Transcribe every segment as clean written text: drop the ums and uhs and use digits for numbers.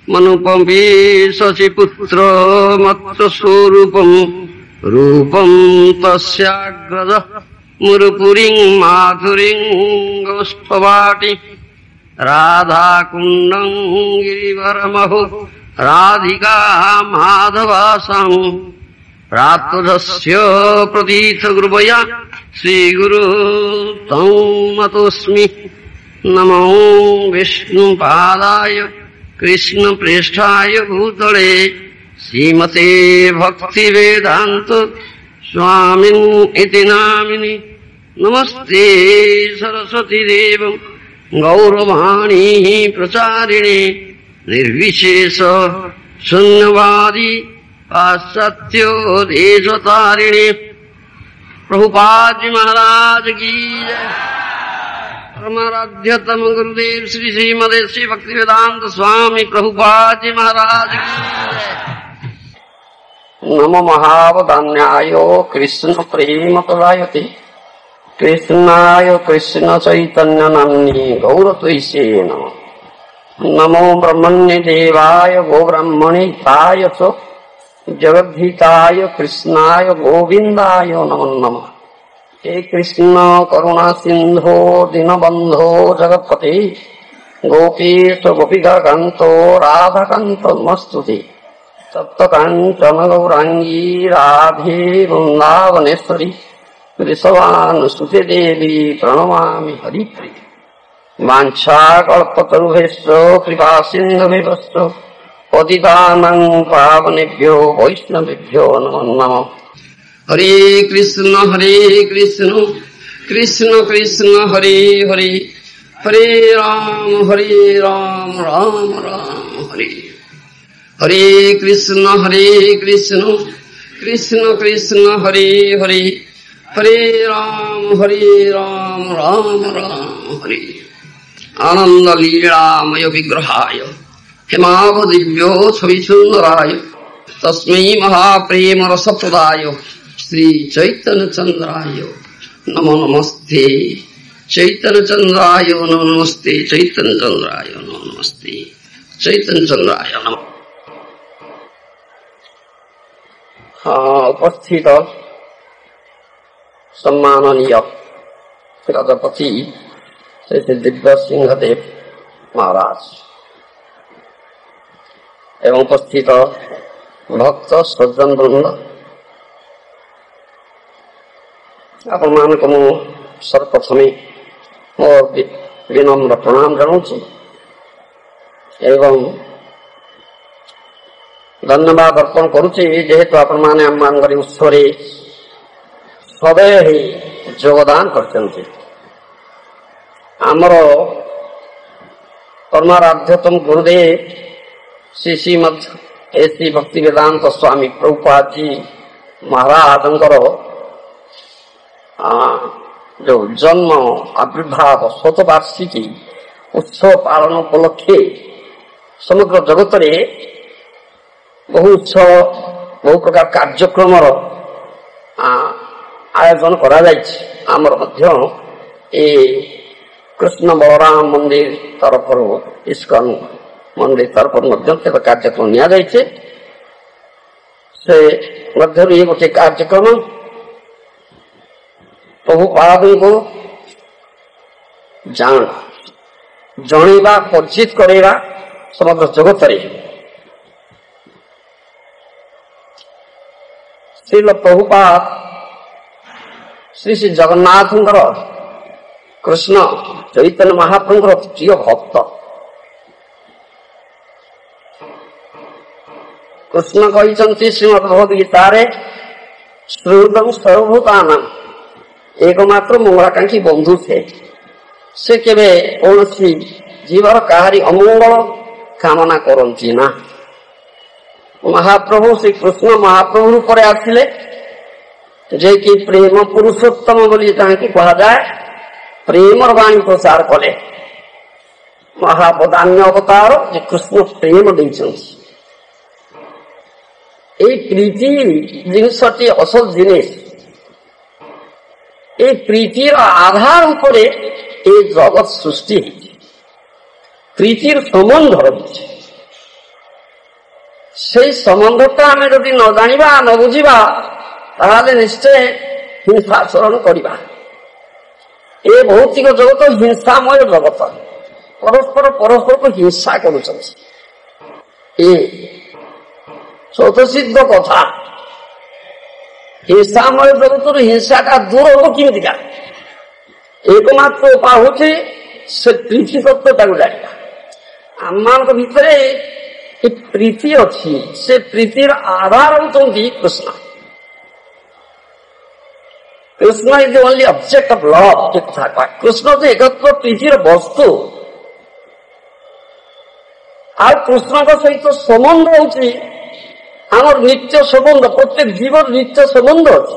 मनुपमे शशिपुत्र मत्स्य स्वरूपं रूपं तस्याग्रज मुरुपुरीं माधुरीं गौष्ठवाटी राधाकुण्डं गिरिवरमहो राधिका माधवासं प्राप्तस्य प्रतीतगुरुवया श्रीगुरु तं नतोऽस्मि। नमो विष्णुपादाय कृष्णप्रेष्ठाय भूतले श्रीमते भक्तिवेदान्त स्वामिन् इति नामिनि। नमस्ते सरस्वती देवं गौरवाणी प्रचारिणे निर्विशेष शून्यवादी पाश्चात्य देशतारिणे। प्रभुपाद जी महाराज की जय। परमाराध्यतम गुरुदेव श्री श्रीमदे श्री भक्तिवेदांत स्वामी प्रभुपाद जी महाराज की जय। नमो महावदान्याय कृष्ण प्रेम प्रदायते कृष्णाय कृष्ण चैतन्य नाम्नि गौरत्वैषे नमः। नमो ब्रह्मण्य देवाय गो ब्रह्मणे ताय च जगद्धिताय कृष्णाय गोविंदाय नमो नमः। हे कृष्ण करुणा सिंधो दीनबंधो जगत्पते गोपीश गोपिका कांतो राधा कांत नमस्तुते। सप्त कांचन गौरांगी राधे वृंदावनेश्वरी वृषभानुसुते देवी प्रणमामि हरिप्रिये। वाञ्छाकल्पतरुभ्यश्च कृपा सिन्धुभ्यश्च पतितानां पावनेभ्यो वैष्णवेभ्यो नमो नमः। हरे कृष्ण कृष्ण कृष्ण हरे हरे हरे राम राम राम हरे हरे कृष्ण कृष्ण कृष्ण हरे हरे हरे राम राम राम हरे। आनंद लीलामय विग्रहाय हेमावदिव्यो छविसुंदराय तस्मै महाप्रेम रसप्रदाय श्री चैतन्य चंद्राय नमो नमस्ते। चैतन्य चंद्राय नमो नमस्ते। चैतन्य चंद्राय नमो नमस्ते। चैतन्य चंद्राय नमः। उपस्थित सम्माननीय गजपति श्री श्री दिव्य सिंहदेव महाराज एवं उपस्थित भक्त सज्जन वृंद आपण मानक मु सर्वप्रथमे मो विनम्र प्रणाम जनाऊँ एवं धन्यवाद अर्पण करुच्ची जेहेतु आपण माने आम मान उत्सव सदैव ही योगदान करते। आमर परमाराध्यतम गुरुदेव श्री श्रीमद श्री भक्तिवेदांत स्वामी प्रभुपाद जी महाराज जो जन्म आविर्भाव शतवार्षिकी उत्सव पालन उपलक्षे समग्र जगत रे बहु उत्सव बहु प्रकार कार्यक्रम आयोजन करा जायछि। आमर मध्य ए कृष्ण बलराम मंदिर तरफ इस्कन मंदिर तरफ कार्यक्रम निया जायछि। से मध्य ये गोटे कार्यक्रम प्रभुपाद को जनइबा परिचित करेगा समग्र जगत रे। श्रील प्रभुपाद श्री श्री जगन्नाथ कृष्ण चैतन्य महाप्रभु प्रिय भक्त। कृष्ण कहते श्रीमद भगवद्गीता श्रुतम सर्वभूतानां एकमात्र मंगलाकांक्षी बंधु थे। से केवे कौन जीवर काहारी अमंगल कामना करती ना। महाप्रभु श्री कृष्ण महाप्रभु रूप आसिले जे कि प्रेम पुरुषोत्तम बोली कहा जाए प्रेमर वाणी प्रचार कले। महावदान्य अवतार जे कृष्ण प्रेम देइछन्ति। ए प्रीति जिनसटी असल जिनिस ए प्रीतिर आधार उपरे ए जगत सृष्टि প্রীতির সম্বন্ধ রয়েছে। সেই সম্বন্ধটা আমি যদি ন জানিবা ন বুঝিবা তাহলে নিশ্চয় হিংসাচরণ করিবা। ଏ ଭୌତିକ ଜଗତ ହିଂସାମୟ ଜଗତ, ପରସ୍ପର ପରସ୍ପରକୁ ହିଂସା କରୁଛନ୍ତି। ଏ ସ୍ୱତଃସିଦ୍ଧ କଥା। ହିଂସାମୟ ଜଗତରୁ ହିଂସାଟା ଦୂର ହବ କେମିତିକା? ଏକମାତ୍ର ଉପାୟ ହଉଛି ସେ ପ୍ରୀତି ତତ୍ତ୍ୱଟାକୁ ଜାଣିବା। ଆମମାନଙ୍କ ଭିତରେ ଏ ପ୍ରୀତି ଅଛି, ସେ ପ୍ରୀତିର ଆଧାର ହେଉଛନ୍ତି Krishna. Krishna is the only object of love. Krishna ଯେ ଏକତ୍ର ପ୍ରୀତିର ବସ୍ତୁ। ଆଉ କୃଷ୍ଣଙ୍କ ସହିତ ସମ୍ବନ୍ଧ ହଉଛି ଆମର ନିତ୍ୟ ସମ୍ବନ୍ଧ, ପ୍ରତ୍ୟେକ ଜୀବର ନିତ୍ୟ ସମ୍ବନ୍ଧ ଅଛି।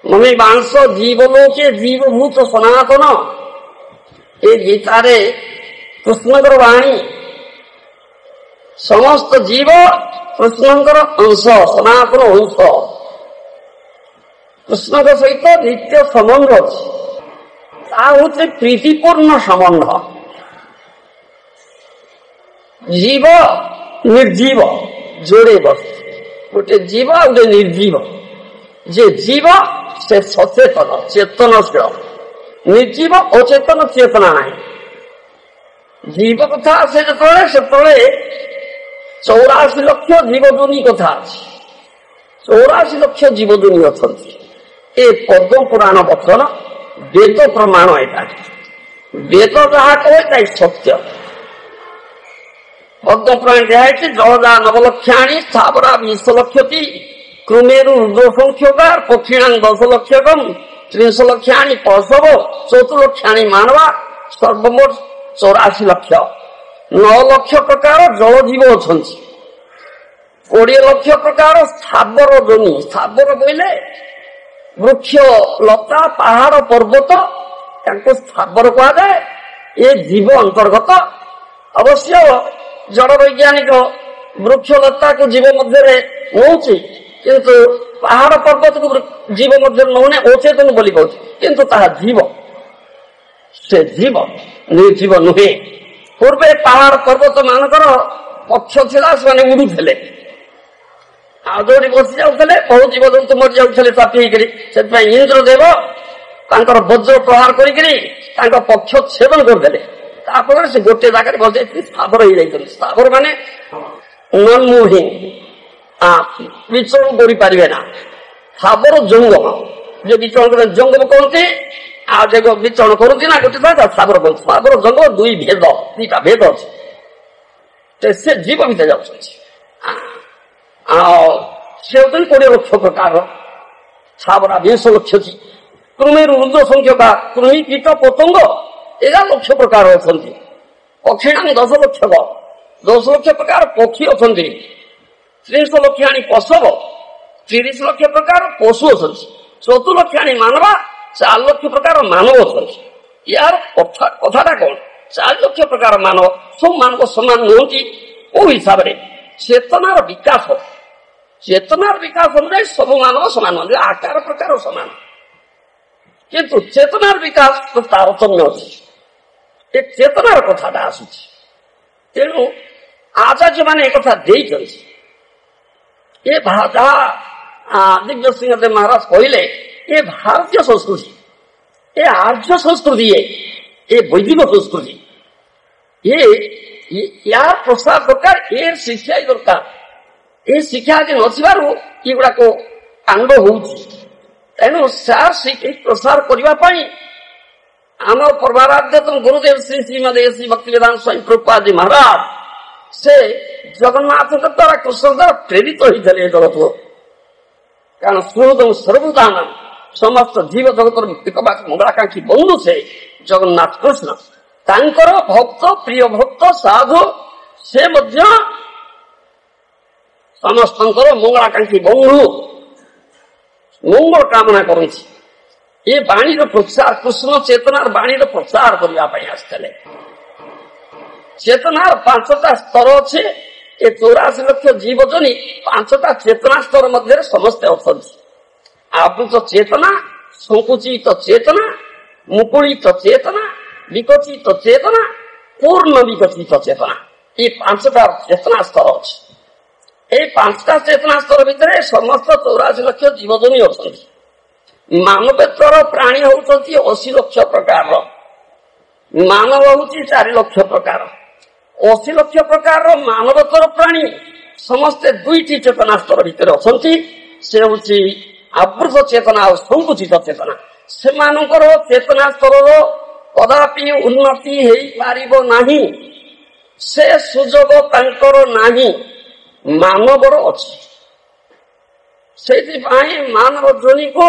ମମି ବାଂଶ ଜୀବଲୋକେ ଜୀବଭୂତ ସନାତନ, ଏ ଗୀତାରେ କୃଷ୍ଣଙ୍କର ବାଣୀ। ସମସ୍ତ ଜୀବ କୃଷ୍ଣଙ୍କର ଅଂଶ, ସନାତନ ଅଂଶ। କୃଷ୍ଣଙ୍କ ସହିତ ନିତ୍ୟ ସମ୍ବନ୍ଧ ଅଛି। ତାହା ହଉଛି ପ୍ରୀତିପୂର୍ଣ୍ଣ ସମ୍ବନ୍ଧ। ଜୀବ ନିର୍ଜୀବ ଯୋଡ଼େ ବସ୍ତୁ, ଗୋଟେ ଜୀବ ଆଉ ଗୋଟେ ନିର୍ଜୀବ। ଯେ ଜୀବ ସେ ସଚେତନ ଚେତନଶୀଳ, ନିର୍ଜୀବ ଅଚେତନ ଚେତନା ନାହିଁ। ଜୀବ କଥା ଆସେ ଯେତେବେଳେ, ସେତେବେଳେ 84 ଲକ୍ଷ ଜୀବଜୁନି କଥା ଅଛି। 84 ଲକ୍ଷ ଜୀବଜୁନି ଅଛନ୍ତି। ଏ ପଦ୍ମ ପୁରାଣ ବଚନ, ବେଦ ପ୍ରମାଣ। ଏଟା ବେଦ ଯାହା କହେ ତାଇ ସତ୍ୟ। ପଦ୍ମ ପୁରାଣ ଦିଆହେଇଛି ଜଳଦା 9 ଲକ୍ଷାଣି, ସ୍ଥାବରା 20 ଲକ୍ଷତି, କୃମେରୁ ରୁଦ୍ର ସଂଖ୍ୟକା, ପକ୍ଷିଣାଂ 10 ଲକ୍ଷକମ୍, 30 ଲକ୍ଷାଣି ପଶବ, 14 ଲକ୍ଷାଣି ମାନବା, ସର୍ବମୋଟ 84 ଲକ୍ଷ। 9 ଲକ୍ଷ ପ୍ରକାର ଜଳଜୀବ ଅଛନ୍ତି। 20 ଲକ୍ଷ ପ୍ରକାର ସ୍ଥାବର ଜନି। ସ୍ଥାବର ବୋଇଲେ ବୃକ୍ଷ, ଲତା, ପାହାଡ, ପର୍ବତ, ତାଙ୍କୁ ସ୍ଥାବର କୁହାଯାଏ। ଏ ଜୀବ ଅନ୍ତର୍ଗତ। ଅବଶ୍ୟ ଜଳ ବୈଜ୍ଞାନିକ ବୃକ୍ଷ ଲତାକୁ ଜୀବ ମଧ୍ୟରେ ନଉଛି, କିନ୍ତୁ ପାହାଡ ପର୍ବତକୁ ଜୀବ ମଧ୍ୟରେ ନଉନି, ଅଚେତନ ବୋଲି କହୁଛି। କିନ୍ତୁ ତାହା ଜୀବ, ସେ ଜୀବ, ନିର୍ଜୀବ ନୁହେଁ। ପୂର୍ବେ ପାହାଡ ପର୍ବତ ମାନଙ୍କର ପକ୍ଷ ଥିଲା, ସେମାନେ ଉଡୁଥିଲେ। ଆଉ ଯୋଉଠି ବସି ଯାଉଥିଲେ ବହୁ ଜୀବଜନ୍ତୁ ମରିଯାଉଥିଲେ ଚାପି ହେଇକରି। ସେଥିପାଇଁ ଇନ୍ଦ୍ରଦେବ ତାଙ୍କର ବଜ୍ର ପ୍ରହାର କରିକିରି ତାଙ୍କ ପକ୍ଷ ଛେଦନ କରିଦେଲେ। ତାପରେ ସେ ଗୋଟେ ଜାଗାରେ ବସେଇକି ସ୍ଥାବର ହେଇଯାଇଛନ୍ତି। ସ୍ଥାବର ମାନେ ନନ୍ ମୁଭିଂ, ବିଚରଣ କରିପାରିବେ ନା। ସ୍ଥାବର ଜଙ୍ଗମ, ଯେ ବିଚରଣ କରେ ଜଙ୍ଗମ କହନ୍ତି, ଆଉ ଯେ ବିଚରଣ କରନ୍ତି ନା ଗୋଟେ ଜାଗା ସ୍ଥାବର କହନ୍ତି। ସ୍ଥାବର ଜଙ୍ଗମ ଦୁଇ ଭେଦ, ଦିଟା ଭେଦ ଅଛି। ସେ ଜୀବ ଭିତରେ ଯାଉଛନ୍ତି। ଆଉ ସେ ହଉଛନ୍ତି 20 ଲକ୍ଷ ପ୍ରକାର, ସ୍ଥାବରା 20 ଲକ୍ଷ। କୃମିରୁ ରୁଦ୍ର ସଂଖ୍ୟକା, କୃମି କୀଟ ପତଙ୍ଗ 11 ଲକ୍ଷ ପ୍ରକାର ଅଛନ୍ତି। ପକ୍ଷିଣାଂ 10 ଲକ୍ଷ, 10 ଲକ୍ଷ ପ୍ରକାର ପକ୍ଷୀ ଅଛନ୍ତି। 30 ଲକ୍ଷାଣି ପଶବ, 30 ଲକ୍ଷ ପ୍ରକାର ପଶୁ ଅଛନ୍ତି। 14 ଲକ୍ଷାଣି ମାନବା, 4 ଲକ୍ଷ ପ୍ରକାର ମାନବ ଅଛନ୍ତି। ୟାର କଥାଟା କଣ? 4 ଲକ୍ଷ ପ୍ରକାର ମାନବ, ସବୁ ମାନବ ସମାନ ନୁହନ୍ତି। କୋଉ ହିସାବରେ? ଚେତନାର ବିକାଶ। ଚେତନାର ବିକାଶ ଅନୁଯାୟୀ ସବୁ ମାନବ ସମାନ ନୁହନ୍ତି, ଆକାର ପ୍ରକାର ସମାନ। କିନ୍ତୁ ଚେତନାର ବିକାଶ ତାରତମ୍ୟ ଅଛି। ଏ ଚେତନାର କଥାଟା ଆସୁଛି। ତେଣୁ ଆଚାର୍ଯ୍ୟ ମାନେ ଏକଥା ଦେଇଛନ୍ତି। ଏ ଯାହା ଦିବ୍ୟ ସିଂହଦେବ ମହାରାଜ କହିଲେ, ଏ ଭାରତୀୟ ସଂସ୍କୃତି, ଏ ଆର୍ଯ୍ୟ ସଂସ୍କୃତି, ଏ ବୈଦିକ ସଂସ୍କୃତି, ୟାର ପ୍ରସାର ଦରକାର, ଏ ଶିକ୍ଷା ଦରକାର। ଏ ଶିକ୍ଷା ଆଜି ନଥିବାରୁ ଏଗୁଡାକ କାଣ୍ଡ ହଉଛି। ତେଣୁ ସାର୍ ପ୍ରସାର କରିବା ପାଇଁ ଆମ ପରମାରାଧ୍ୟ ଗୁରୁଦେବ ଶ୍ରୀ ଶ୍ରୀମଦ୍ ଶ୍ରୀ ଭକ୍ତିବେଦାନ୍ତ ସ୍ୱାମୀ ପ୍ରଭୁପାଦ ମହାରାଜ, ସେ ଜଗନ୍ନାଥଙ୍କ ଦ୍ୱାରା କୃଷ୍ଣ ଦ୍ୱାରା ପ୍ରେରିତ ହୋଇଥିଲେ ଏ ଜଗତକୁ। କାରଣ ସୁହୃଦଂ ସର୍ବଭୂତାନାଂ, ସମସ୍ତ ଜୀବ ଜଗତର ମଙ୍ଗଳାକାଂକ୍ଷୀ ବନ୍ଧୁ ସେ ଜଗନ୍ନାଥ କୃଷ୍ଣ। ତାଙ୍କର ଭକ୍ତ, ପ୍ରିୟ ଭକ୍ତ, ସାଧୁ, ସେ ମଧ୍ୟ ସମସ୍ତଙ୍କର ମଙ୍ଗଳାକାଂକ୍ଷୀ ବନ୍ଧୁ, ମଙ୍ଗଳ କାମନା କରନ୍ତି। ଏ ବାଣୀର ପ୍ରଚାର, କୃଷ୍ଣ ଚେତନାର ବାଣୀର ପ୍ରଚାର କରିବା ପାଇଁ ଆସିଥିଲେ। ଚେତନାର 5ଟା ସ୍ତର ଅଛି। ଏ 84 ଲକ୍ଷ ଜୀବଜନି 5ଟା ଚେତନା ସ୍ତର ମଧ୍ୟରେ ସମସ୍ତେ ଅଛନ୍ତି। ଆବୃତ ଚେତନା, ସଂକୁଚିତ ଚେତନା, ମୁକୁଳିତ ଚେତନା, ବିକଶିତ ଚେତନା, ପୂର୍ଣ୍ଣ ବିକଶିତ ଚେତନା, এই 5টা ଚେତନା ସ୍ତର ଅଛି। এই 5ଟା ଚେତନା ସ୍ତର ଭିତରେ ସମସ୍ତ 84 ଲକ୍ଷ ଜୀବଜମି ଅଛନ୍ତି। ମାନବେତର ପ୍ରାଣୀ ହଉଛନ୍ତି 80 ଲକ୍ଷ ପ୍ରକାରର, ମାନବ ହଉଛି 4 ଲକ୍ଷ ପ୍ରକାର। 80 ଲକ୍ଷ ପ୍ରକାରର ମାନବେତର ପ୍ରାଣୀ ସମସ୍ତେ 2ଟି ଚେତନା ସ୍ତର ଭିତରେ ଅଛନ୍ତି। ସେ ହଉଛି ଆବୃତ ଚେତନା ଆଉ ସଂକୁଚିତ ଚେତନା। ସେମାନଙ୍କର ଚେତନା ସ୍ତରର କଦାପି ଉନ୍ନତି ହେଇପାରିବ ନାହିଁ, ସେ ସୁଯୋଗ ତାଙ୍କର ନାହିଁ, ମାନବର ଅଛି। ସେଇଥିପାଇଁ ମାନବ ଯୋନିକୁ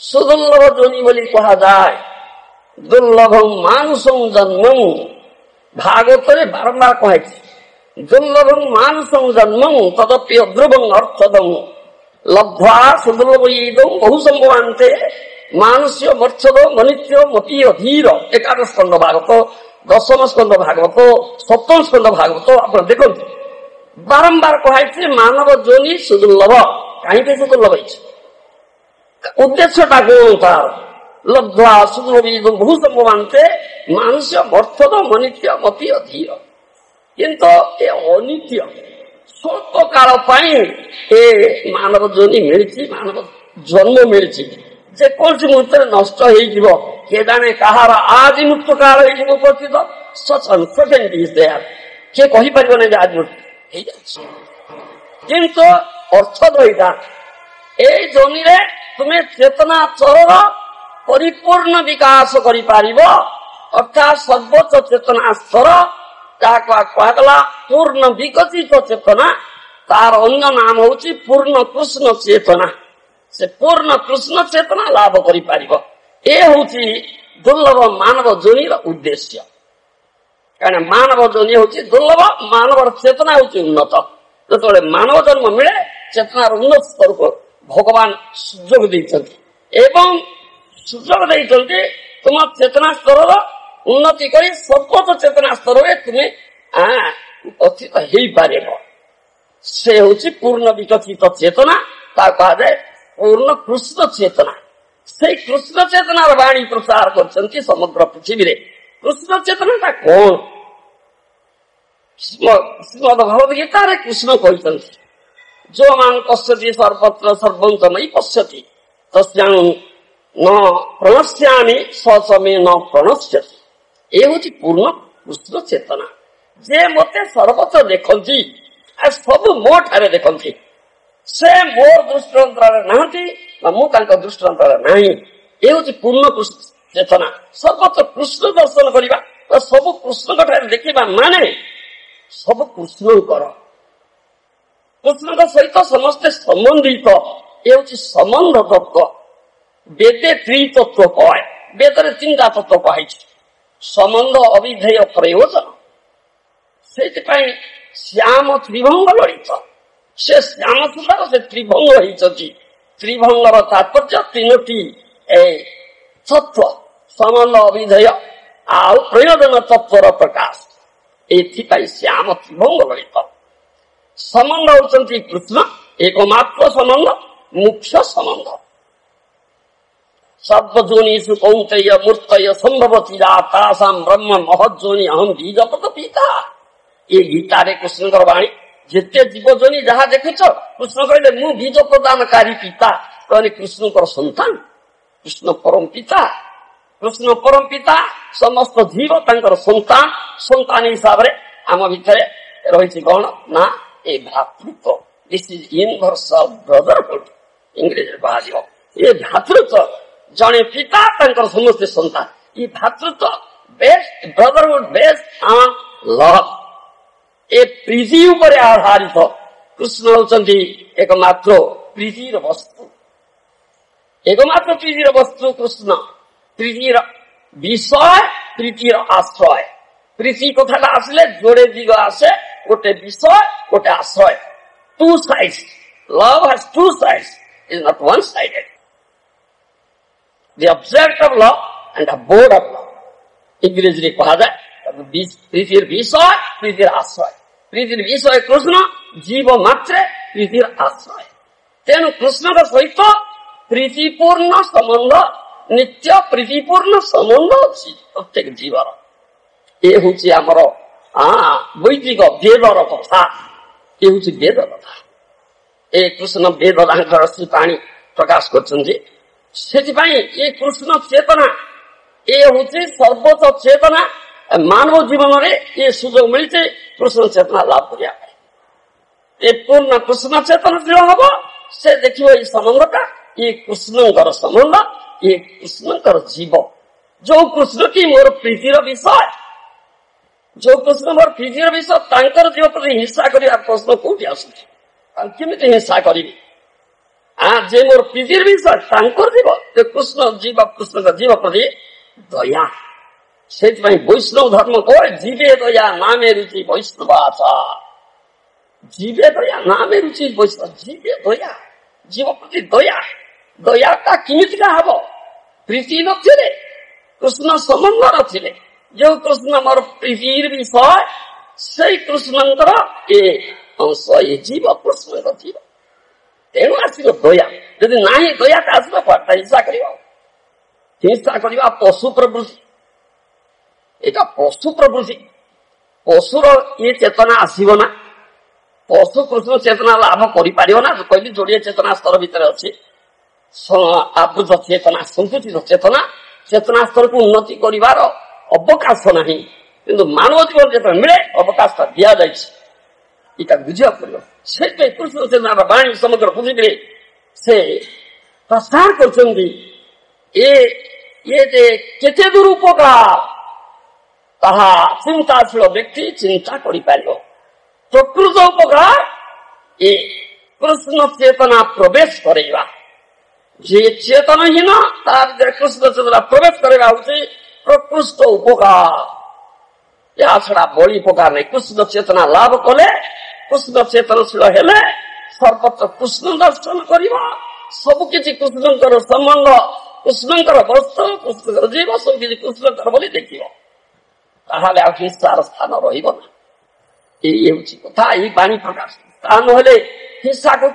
ସୁଦୁର୍ଲଭ ଯୋନି ବୋଲି କୁହାଯାଏ। ଦୁର୍ଲଭଂ ମାନୁଷଂ ଜନ୍ମଂ, ଭାଗବତରେ ବାରମ୍ବାର କୁହାଯାଇଛି। ଦୁର୍ଲଭଂ ମାନୁଷଂ ଜନ୍ମଂ ତଦପି ଅଧ୍ରୁବଂ ଅର୍ଥଦଂ ଲବ୍ଧ୍ୱା ସୁଦୁର୍ଲଭ ଇଦଂ ବହୁ ସମ୍ଭବାନ୍ତେ ମାନୁଷ୍ୟ ମର୍ଚ୍ଛଦ ମନିତ୍ୟ ମତି ଅଧୀର। 11 ସ୍କନ୍ଧ ଭାଗବତ, 10ମ ସ୍କନ୍ଧ ଭାଗବତ, 7ମ ସ୍କନ୍ଧ ଭାଗବତ ଆପଣ ଦେଖନ୍ତୁ, ବାରମ୍ବାର କୁହାଯାଇଛି ମାନବ ଯୋନି ସୁଦୁର୍ଲଭ। କାହିଁକି ସୁଦୁର୍ଲଭ ହେଇଛି? ଉଦ୍ଦେଶ୍ୟଟା କଣ ତାର? ଲବ୍ଧ୍ୱା ସୁଦୁର୍ଲଭ ଇଦଂ ବହୁ ସମ୍ଭବାନ୍ତେ ମାନୁଷ୍ୟ ମର୍ଚ୍ଛଦ ମନିତ୍ୟ ମତି ଅଧୀର। କିନ୍ତୁ ଏ ଅନିତ୍ୟ ସ୍ୱଳ୍ପ କାଳ ପାଇଁ ଏ ମାନବ ଯୋନି ମିଳିଛି, ମାନବ ଜନ୍ମ ମିଳିଛି। ଯେକୌଣସି ମୁହୂର୍ତ୍ତରେ ନଷ୍ଟ ହେଇଯିବ, କେଜାଣେ କାହାର ଆଜି ମୃତ୍ୟୁ କାଳ ହେଇଯିବ ଉପସ୍ଥିତ। କିଏ କହିପାରିବ ନାହିଁ ଯେ ଆଜି ମୃତ୍ୟୁ ହେଇଯାଉଛି। କିନ୍ତୁ ଅର୍ଥଦ ଏଇଟା, ଏଇ ଜମିରେ ତୁମେ ଚେତନା ଚରର ପରିପୂର୍ଣ୍ଣ ବିକାଶ କରିପାରିବ, ଅର୍ଥାତ୍ ସର୍ବୋଚ୍ଚ ଚେତନା ସ୍ତର ଯାହାକୁ କୁହାଗଲା ପୂର୍ଣ୍ଣ ବିକଶିତ ଚେତନା, ତାର ଅନ୍ୟ ନାମ ହଉଛି ପୂର୍ଣ୍ଣ କୃଷ୍ଣ ଚେତନା। ସେ ପୂର୍ଣ୍ଣ କୃଷ୍ଣ ଚେତନା ଲାଭ କରିପାରିବ। ଏ ହଉଛି ଦୁର୍ଲଭ ମାନବ ଯୋନିର ଉଦ୍ଦେଶ୍ୟ। କାରଣ ମାନବ ଯୋନି ହଉଛି ଦୁର୍ଲଭ, ମାନବର ଚେତନା ହଉଛି ଉନ୍ନତ। ଯେତେବେଳେ ମାନବ ଜନ୍ମ ମିଳେ, ଚେତନାର ଉନ୍ନତ ସ୍ତରକୁ ଭଗବାନ ସୁଯୋଗ ଦେଇଛନ୍ତି ଏବଂ ସୁଯୋଗ ଦେଇଛନ୍ତି ତୁମ ଚେତନା ସ୍ତରର ଉନ୍ନତି କରି ସର୍ବୋଚ୍ଚ ଚେତନା ସ୍ତରରେ ତୁମେ ଉପସ୍ଥିତ ହେଇପାରିବ। ସେ ହଉଛି ପୂର୍ଣ୍ଣ ବିକଶିତ ଚେତନା, ତାକୁ କୁହାଯାଏ ପୂର୍ଣ୍ଣ କୃଷ୍ଣ ଚେତନା। ସେଇ କୃଷ୍ଣ ଚେତନାର ବାଣୀ ପ୍ରଚାର କରିଛନ୍ତି ସମଗ୍ର ପୃଥିବୀରେ। କୃଷ୍ଣ ଚେତନାଟା କଣ? ଶ୍ରୀମଦ ଭଗବତ ଗୀତାରେ କୃଷ୍ଣ କହିଛନ୍ତି, ଯୋ ମାଂ ପଶ୍ୟତି ସର୍ବତ୍ର ସର୍ବଂ च ମୟି ପଶ୍ୟତି ତସ୍ୟାଂ ନ ପ୍ରଣଶ୍ୟାମି ସ च मे न ପ୍ରଣଶ୍ୟତି। ଏ ହଉଛି ପୂର୍ଣ୍ଣ କୃଷ୍ଣ ଚେତନା। ଯେ ମତେ ସର୍ବତ୍ର ଦେଖନ୍ତି ଆଉ ସବୁ ମୋ ଠାରେ ଦେଖନ୍ତି, ସେ ମୋ ଦୃଷ୍ଟାନ୍ତରରେ ନାହାନ୍ତି ବା ମୁଁ ତାଙ୍କ ଦୃଷ୍ଟାନ୍ତରରେ ନାହିଁ। ଏ ହଉଛି ପୂର୍ଣ୍ଣ କୃଷ୍ଣ ଚେତନା। ସର୍ବତ୍ର କୃଷ୍ଣ ଦର୍ଶନ କରିବା ବା ସବୁ କୃଷ୍ଣଙ୍କ ଠାରେ ଦେଖିବା ମାନେ ସବୁ କୃଷ୍ଣଙ୍କର, କୃଷ୍ଣଙ୍କ ସହିତ ସମସ୍ତେ ସମ୍ବନ୍ଧିତ। ଏ ହଉଛି ସମ୍ବନ୍ଧ ତତ୍ଵ। ବେଦେ ତ୍ରିତତ୍ଵ କହେ, ବେଦରେ 3ଟା ତତ୍ଵ କୁହାଯାଇଛି, ସମ୍ବନ୍ଧ ଅବିଧେୟ ପ୍ରୟୋଜନ। ସେଇଥିପାଇଁ ଶ୍ୟାମ ତ୍ରିଭଙ୍ଗ ଲଳିତ, ସେ ଶ୍ୟାମ ସୁନ୍ଦର, ସେ ତ୍ରିଭଙ୍ଗ ହେଇଛନ୍ତି। ତ୍ରିଭଙ୍ଗର ତାତ୍ପର୍ଯ୍ୟ 3ଟି ତତ୍ଵ, ସମ୍ବନ୍ଧ ଅବିଧେୟ ଆଉ ପ୍ରୟୋଜନ ତତ୍ଵର ପ୍ରକାଶ। ଏଥିପାଇଁ ଶ୍ୟାମ ତ୍ରିଭଙ୍ଗ ଲଳିତ। ସମ୍ବନ୍ଧ ହଉଛନ୍ତି କୃଷ୍ଣ, ଏକମାତ୍ର ସମ୍ବନ୍ଧ, ମୁଖ୍ୟ ସମ୍ବନ୍ଧ। ସର୍ବଜୋନିଷୁ କୌନ୍ତେୟ ମୂର୍ତ୍ତୟ ସମ୍ଭବତି ତାସାଂ ବ୍ରହ୍ମ ମହଜ୍ଜୋନି ଅହଂ ବୀଜପତ ପିତା। ଏ ଗୀତାରେ କୃଷ୍ଣଙ୍କର ବାଣୀ। ଯେତେ ଜୀବଜୋନି ଯାହା ଦେଖୁଛ, କୃଷ୍ଣ କହିଲେ ମୁଁ ବୀଜ ପ୍ରଦାନକାରୀ ପିତା, କହିଲେ କୃଷ୍ଣଙ୍କର ସନ୍ତାନ, କୃଷ୍ଣ ପରମ ପିତା। କୃଷ୍ଣ ପରମ ପିତା, ସମସ୍ତ ଜୀବ ତାଙ୍କର ସନ୍ତାନ। ସନ୍ତାନ ହିସାବରେ ଆମ ଭିତରେ ରହିଛି କଣ ନା ଏ ଭ୍ରାତୃତ୍ୱ। ଦିସ୍ ଇଜ ୟୁନିଭର୍ସାଲ ବ୍ରଦରହୁଡ, ଇଂରେଜୀରେ କୁହାଯିବ। ଏ ଭ୍ରାତୃତ୍ୱ, ଜଣେ ପିତା ତାଙ୍କର ସମସ୍ତେ ସନ୍ତାନ। ଏ ଭ୍ରାତୃତ୍ୱ ବେଷ୍ଟ ବ୍ରଦରହୁଡ, ବେଷ୍ଟ ଲଭ, ଏ ପ୍ରୀତି ଉପରେ ଆଧାରିତ। କୃଷ୍ଣ ହଉଛନ୍ତି ଏକମାତ୍ର ପ୍ରୀତିର ବସ୍ତୁ, ଏକମାତ୍ର ପ୍ରୀତିର ବସ୍ତୁ କୃଷ୍ଣ। ପ୍ରୀତିର ବିଷୟ, ପ୍ରୀତିର ଆଶ୍ରୟ। ପ୍ରୀତି କଥାଟା ଆସିଲେ ଯୋଡେ ଦିଗ ଆସେ, ଗୋଟେ ବିଷୟ, ଗୋଟେ ଆଶ୍ରୟ। Two sides, love has two sides, is not one sided. The object of love and the abode of love, ଇଂରେଜୀରେ କୁହାଯାଏ। ପ୍ରୀତିର ବିଷୟ, ପ୍ରୀତିର ଆଶ୍ରୟ। ପ୍ରୀତିର ବିଷୟ କୃଷ୍ଣ, ଜୀବ ମାତ୍ରେ ପ୍ରୀତିର ଆଶ୍ରୟ। ତେଣୁ କୃଷ୍ଣଙ୍କ ସହିତ ପ୍ରୀତିପୂର୍ଣ୍ଣ ସମ୍ବନ୍ଧ ନିତ୍ୟ ପ୍ରୀତିପୂର୍ଣ୍ଣ ସମ୍ବନ୍ଧ ଅଛି ପ୍ରତ୍ୟେକ ଜୀବର। ଏ ହଉଛି ଆମର ବୈଦିକ ବେଦର କଥା, ଏ ହଉଛି ବେଦ କଥା। ଏ କୃଷ୍ଣ ବେଦ ତାଙ୍କର ପାଣି ପ୍ରକାଶ କରୁଛନ୍ତି। ସେଥିପାଇଁ ଏ କୃଷ୍ଣ ଚେତନା, ଏ ହଉଛି ସର୍ବୋଚ୍ଚ ଚେତନା। ମାନବ ଜୀବନରେ ଏ ସୁଯୋଗ ମିଳିଛି କୃଷ୍ଣ ଚେତନା ଲାଭ କରିବା ପାଇଁ। ଏ ପୂର୍ଣ୍ଣ କୃଷ୍ଣ ଚେତନଶୀଳ ହବ, ସେ ଦେଖିବ ଏଇ ସମ୍ବନ୍ଧଟା, ଇଏ କୃଷ୍ଣଙ୍କର ସମ୍ବନ୍ଧ, ଇଏ କୃଷ୍ଣଙ୍କର ଜୀବ। ଯୋଉ କୃଷ୍ଣ କି ମୋର ପ୍ରୀତିର ବିଷୟ, ଯୋଉ କୃଷ୍ଣ ମୋର ପ୍ରୀତିର ବିଷୟ, ତାଙ୍କର ଜୀବ ପ୍ରତି ହିଂସା କରିବା ପ୍ରଶ୍ନ କୋଉଠି ଆସୁଛି? କେମିତି ହିଂସା କରିବି? ଯେ ମୋର ପ୍ରୀତିର ବିଷୟ ତାଙ୍କର ଜୀବ, କୃଷ୍ଣ ଜୀବ, କୃଷ୍ଣଙ୍କ ଜୀବ ପ୍ରତି ଦୟା। ସେଥିପାଇଁ ବୈଷ୍ଣବ ଧର୍ମ କହେ ଜୀବେ ଦୟା ନାମେ ରୁଚି ବୈଷ୍ଣବ ଆଶା। ଜୀବେ ଦୟା ନାମେ ରୁଚି ବୈଷ୍ଣବ, ଜୀବେ ଦୟା, ଜୀବ ପ୍ରତି ଦୟା। ଦୟାଟା କେମିତିକା ହବ? ପ୍ରୀତି ନଥିଲେ, କୃଷ୍ଣ ସମ୍ବନ୍ଧ ନଥିଲେ। ଯୋଉ କୃଷ୍ଣ ମୋର ପ୍ରୀତିର ବିଷୟ, ସେଇ କୃଷ୍ଣଙ୍କର ଏ ଅଂଶ, ଏ ଜୀବ କୃଷ୍ଣଙ୍କ ଜୀବ। ତେଣୁ ଆସିବ ଦୟା। ଯଦି ନାହିଁ ଦୟାଟା ଆସିବ କୁଆଡେ? ହିଂସା କରିବ, ହିଂସା କରିବା ପଶୁ ପ୍ରବୃତ୍ତି। ଏଇଟା ପଶୁ ପ୍ରବୃତ୍ତି। ପଶୁର ଇଏ ଚେତନା ଆସିବ ନା? ପଶୁ କୃଷ୍ଣ ଚେତନା ଲାଭ କରିପାରିବ ନା? କହିଲି ଯୋଡିଏ ଚେତନା ସ୍ତର ଭିତରେ ଅଛି। ଆବୃତ ଚେତନା, ସଂକୁଚିତ ଚେତନା, ଚେତନା ସ୍ତରକୁ ଉନ୍ନତି କରିବାର ଅବକାଶ ନାହିଁ। କିନ୍ତୁ ମାନବ ଜୀବନ ଯେତେବେଳେ ମିଳେ ଅବକାଶଟା ଦିଆଯାଇଛି, ଏଇଟା ବୁଝିବାକୁ ପଡିବ। ସେଥିପାଇଁ କୃଷ୍ଣ ଚେତନାର ବାଣୀ ସମଗ୍ର ପୃଥିବୀରେ ସେ ପ୍ରସାର କରୁଛନ୍ତି। ଏ ଯେ କେତେ ଦୂର ଉପକାର, ତାହା ଚିନ୍ତାଶୀଳ ବ୍ୟକ୍ତି ଚିନ୍ତା କରିପାରିବ। ପ୍ରକୃତ ଉପକାର ଏ କୃଷ୍ଣ ଚେତନା ପ୍ରବେଶ କରେଇବା। ଯିଏ ଚେତନହୀନ ତା ଭିତରେ କୃଷ୍ଣ ଚେତନା ପ୍ରବେଶ କରିବା ହଉଛି ପ୍ରକୃଷ୍ଟ ଉପକାର। ଏହା ଛଡା ବଳି ଉପକାର ନାହିଁ। କୃଷ୍ଣ ଚେତନା ଲାଭ କଲେ, କୃଷ୍ଣ ଚେତନଶୀଳ ହେଲେ ସର୍ବତ୍ର କୃଷ୍ଣ ଦର୍ଶନ କରିବ। ସବୁ କିଛି କୃଷ୍ଣଙ୍କର ସମ୍ବନ୍ଧ, କୃଷ୍ଣଙ୍କର ବସ୍ତ୍ର, କୃଷ୍ଣଙ୍କର ଜୀବ, ସବୁ କିଛି କୃଷ୍ଣଙ୍କର ବୋଲି ଦେଖିବ। ତାହେଲେ ଆଉ ହିଂସାର ସ୍ଥାନ ରହିବ ନା। ଏଇ ହେଉଛି କଥା, ଏଇ ବାଣୀ ପ୍ରକାଶ। ତା ନହେଲେ ହିଂସାକୁ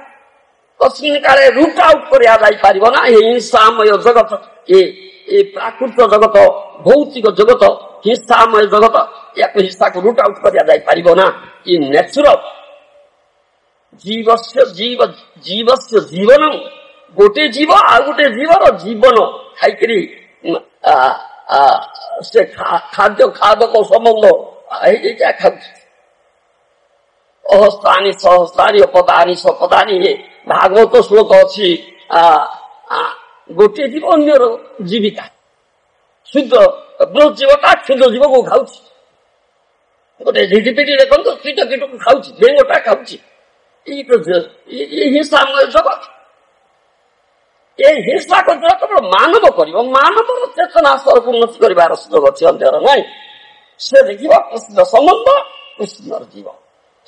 କଶ୍ମୀର କାଳେ ରୁଟ୍ ଆଉଟ୍ କରିବା ଯାଇପାରିବ ନା। ଏ ହିଂସାମୟ ଜଗତ, ଏ ପ୍ରାକୃତ ଜଗତ, ଭୌତିକ ଜଗତ, ହିଂସାମୟ ଜଗତ, ୟାକୁ ହିଂସାକୁ ରୁଟ୍ ଆଉଟ୍ କରିବା ଯାଇପାରିବ ନା। ଇ ନ୍ୟାଚୁରାଲ ଜୀବସ୍ୟ ଜୀବନ, ଗୋଟେ ଜୀବ ଆଉ ଗୋଟେ ଜୀବର ଜୀବନ ଖାଇକରି ସେ ଖାଦ୍ୟ ଖାଦକ ସମ୍ବନ୍ଧ ଏଇଟା ଖାଉଛି। ଅହସ୍ତାନି ସହସ୍ତାନି ପଦାନି ସପଦାନି, ଭାଗବତ ଶ୍ଲୋକ ଅଛି। ଗୋଟିଏ ଜୀବ ଅନ୍ୟର ଜୀବିକା, ଶୁଦ୍ଧ ବୃହତ୍ ଜୀବଟା କ୍ଷୁଦ୍ର ଜୀବକୁ ଖାଉଛି। ଗୋଟେ ଝିଟିପିଟି ଦେଖନ୍ତୁ, କୀଟ କୀଟକୁ ଖାଉଛି, ବେଙ୍ଗଟା ଖାଉଛି। ହିଂସାମୟ ଜଗତ। ଏ ହିଂସା କରିବା କେବଳ ମାନବ କରିବ। ମାନବର ଚେତନା ସ୍ତରକୁ ଉନ୍ନତି କରିବାର ସୁଯୋଗ ଅଛି, ଅନ୍ୟର ନାହିଁ। ସେ ଦେଖିବ କୃଷ୍ଣ ସମ୍ବନ୍ଧ, କୃଷ୍ଣର ଜୀବ,